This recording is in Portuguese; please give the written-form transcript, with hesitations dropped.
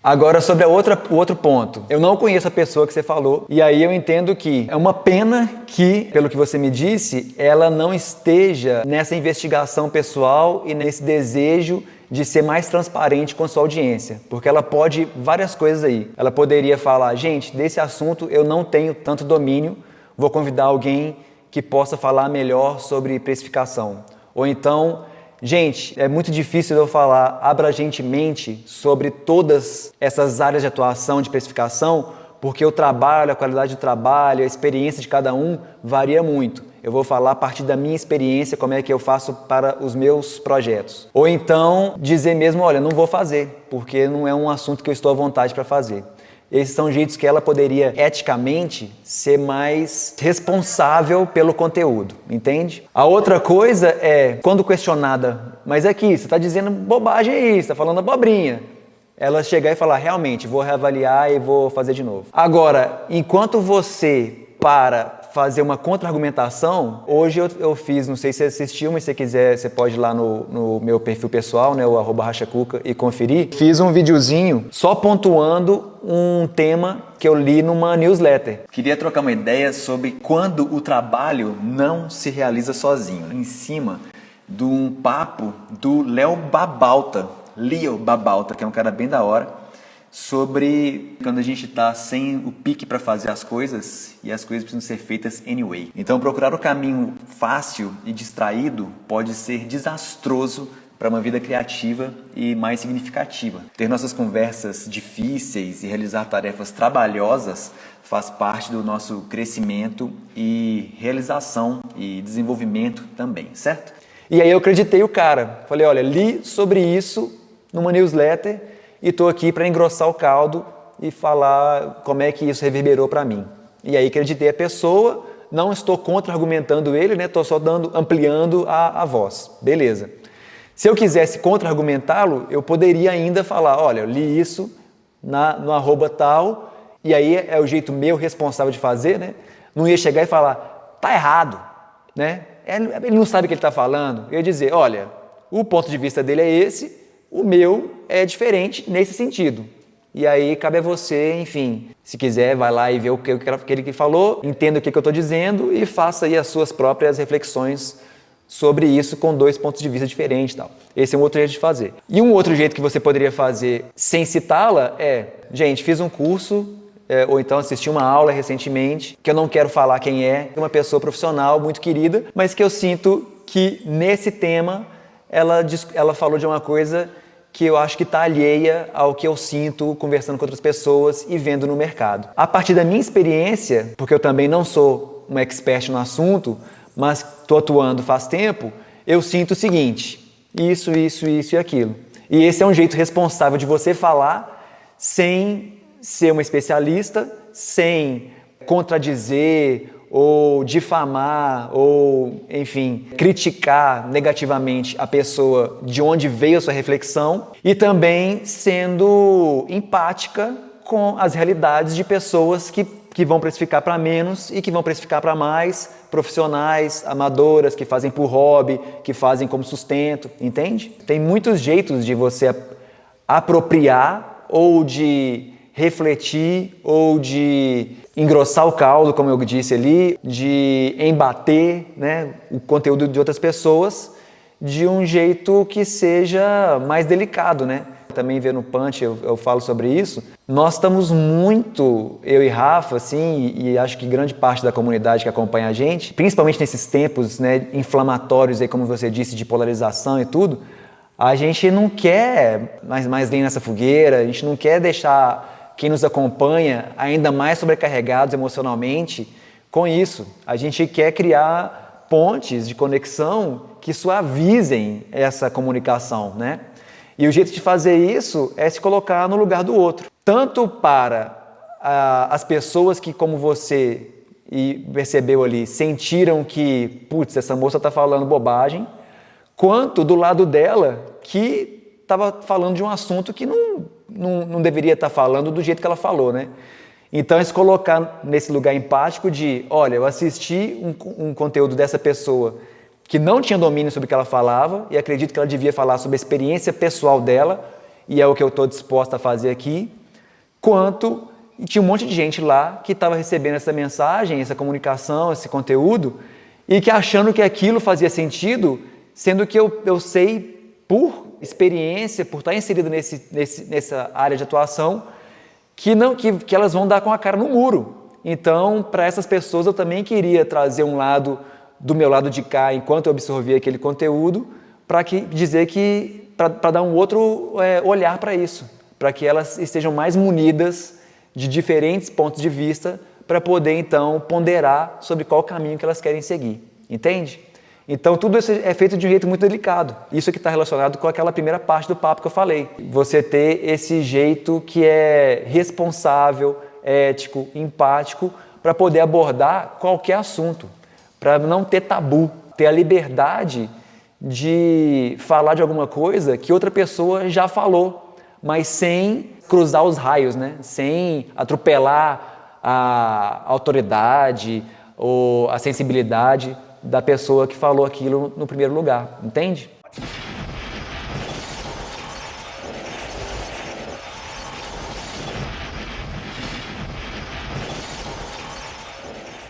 Agora, sobre o outro ponto. Eu não conheço a pessoa que você falou, e aí eu entendo que é uma pena que, pelo que você me disse, ela não esteja nessa investigação pessoal e nesse desejo de ser mais transparente com a sua audiência, porque ela pode várias coisas aí. Ela poderia falar, gente, desse assunto eu não tenho tanto domínio, vou convidar alguém que possa falar melhor sobre precificação. Ou então, gente, é muito difícil eu falar abrangentemente sobre todas essas áreas de atuação de precificação, porque o trabalho, a qualidade do trabalho, a experiência de cada um varia muito. Eu vou falar a partir da minha experiência, como é que eu faço para os meus projetos. Ou então, dizer mesmo, olha, não vou fazer, porque não é um assunto que eu estou à vontade para fazer. Esses são jeitos que ela poderia, eticamente, ser mais responsável pelo conteúdo, entende? A outra coisa é, quando questionada, mas aqui, você está dizendo bobagem aí, você está falando abobrinha. Ela chegar e falar, realmente, vou reavaliar e vou fazer de novo. Agora, enquanto você para fazer uma contra-argumentação, hoje eu fiz, não sei se você assistiu, mas se você quiser, você pode ir lá no meu perfil pessoal, né, o @rachacuca, e conferir. Fiz um videozinho só pontuando um tema que eu li numa newsletter. Queria trocar uma ideia sobre quando o trabalho não se realiza sozinho, em cima de um papo do Leo Babauta, que é um cara bem da hora, sobre quando a gente está sem o pique para fazer as coisas e as coisas precisam ser feitas anyway. Então, procurar o caminho fácil e distraído pode ser desastroso para uma vida criativa e mais significativa. Ter nossas conversas difíceis e realizar tarefas trabalhosas faz parte do nosso crescimento e realização e desenvolvimento também, certo? E aí eu acreditei o cara. Falei, olha, li sobre isso numa newsletter e estou aqui para engrossar o caldo e falar como é que isso reverberou para mim. E aí acreditei a pessoa, não estou contra-argumentando ele, né? Estou só ampliando a voz. Beleza. Se eu quisesse contra-argumentá-lo, eu poderia ainda falar, olha, eu li isso no arroba tal, e aí é o jeito meu responsável de fazer, né? Não ia chegar e falar, tá errado, né? Ele não sabe o que ele está falando. Eu ia dizer, olha, o ponto de vista dele é esse, o meu é diferente nesse sentido. E aí cabe a você, enfim, se quiser, vai lá e vê o que ele falou, entenda o que eu estou dizendo e faça aí as suas próprias reflexões sobre isso com dois pontos de vista diferentes. Tal. Esse é um outro jeito de fazer. E um outro jeito que você poderia fazer sem citá-la é, gente, fiz um curso, ou então assisti uma aula recentemente, que eu não quero falar quem é, uma pessoa profissional muito querida, mas que eu sinto que nesse tema ela falou de uma coisa que eu acho que está alheia ao que eu sinto conversando com outras pessoas e vendo no mercado. A partir da minha experiência, porque eu também não sou um expert no assunto, mas estou atuando faz tempo, eu sinto o seguinte, isso e aquilo. E esse é um jeito responsável de você falar sem ser uma especialista, sem contradizer ou difamar, ou, enfim, criticar negativamente a pessoa de onde veio a sua reflexão e também sendo empática com as realidades de pessoas que vão precificar para menos e que vão precificar para mais, profissionais, amadoras, que fazem por hobby, que fazem como sustento, entende? Tem muitos jeitos de você apropriar ou de refletir ou de engrossar o caldo, como eu disse ali, de embater, né, o conteúdo de outras pessoas de um jeito que seja mais delicado, né? Também vendo o Punch, eu falo sobre isso. Nós estamos muito, eu e Rafa, assim, e acho que grande parte da comunidade que acompanha a gente, principalmente nesses tempos, né, inflamatórios, aí, como você disse, de polarização e tudo, a gente não quer mais lenha nessa fogueira, a gente não quer deixar quem nos acompanha ainda mais sobrecarregados emocionalmente com isso. A gente quer criar pontes de conexão que suavizem essa comunicação, né? E o jeito de fazer isso é se colocar no lugar do outro. Tanto para as pessoas que, como você percebeu ali, sentiram que, putz, essa moça está falando bobagem, quanto do lado dela que estava falando de um assunto que não deveria estar falando do jeito que ela falou, né? Então, é se colocar nesse lugar empático de, olha, eu assisti um conteúdo dessa pessoa que não tinha domínio sobre o que ela falava e acredito que ela devia falar sobre a experiência pessoal dela e é o que eu estou disposto a fazer aqui, quanto tinha um monte de gente lá que estava recebendo essa mensagem, essa comunicação, esse conteúdo, e que achando que aquilo fazia sentido, sendo que eu sei, por experiência, por estar inserido nessa área de atuação, que elas vão dar com a cara no muro. Então, para essas pessoas, eu também queria trazer um lado do meu lado de cá, enquanto eu absorvia aquele conteúdo, para dar um outro olhar para isso, para que elas estejam mais munidas de diferentes pontos de vista, para poder, então, ponderar sobre qual caminho que elas querem seguir. Entende? Então, tudo isso é feito de um jeito muito delicado. Isso que está relacionado com aquela primeira parte do papo que eu falei. Você ter esse jeito que é responsável, ético, empático, para poder abordar qualquer assunto, para não ter tabu, ter a liberdade de falar de alguma coisa que outra pessoa já falou, mas sem cruzar os raios, né? Sem atropelar a autoridade ou a sensibilidade da pessoa que falou aquilo no primeiro lugar, entende?